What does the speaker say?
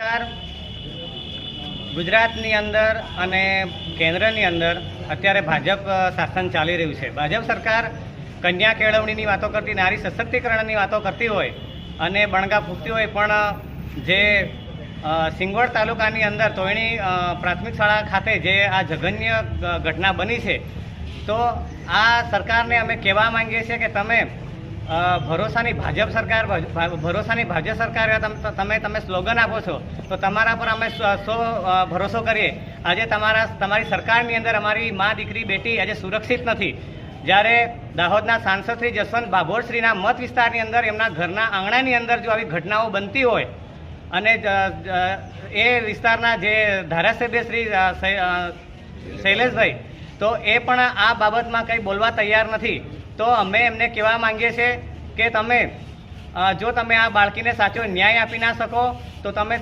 સરકાર ગુજરાતની અંદર અને કેન્દ્રની અંદર અત્યારે ભાજપ શાસન ચાલી રહ્યું છે। ભાજપ સરકાર કન્યા કેળવણીની વાતો કરતી, નારી સશક્તિકરણની વાતો કરતી હોય અને બણગા ફૂંકતી હોય, પણ જે સિંગવડ તાલુકાની અંદર તોયણી પ્રાથમિક શાળા ખાતે જે આ જઘન્ય ઘટના બની છે, તો આ સરકારને અમે કહેવા માંગીએ છીએ કે તમે ભરોસાની ભાજપ સરકાર તમે સ્લોગન આપો છો, તો તમારા પર અમે સો ભરોસો કરીએ। આજે તમારી સરકારની અંદર અમારી મા, દીકરી, બેટી આજે સુરક્ષિત નથી। જ્યારે દાહોદના સાંસદ શ્રી જસવંત ભાભોરશ્રીના મત વિસ્તારની અંદર એમના ઘરના આંગણાની અંદર જો આવી ઘટનાઓ બનતી હોય અને એ વિસ્તારના જે ધારાસભ્ય શ્રી શૈલેષભાઈ, તો એ પણ આ બાબતમાં કંઈ બોલવા તૈયાર નથી। તો અમે એમને કહેવા માંગીએ છીએ કે તમે જો તમે આ બાળકીને સાચો ન્યાય આપી ના શકો તો તમે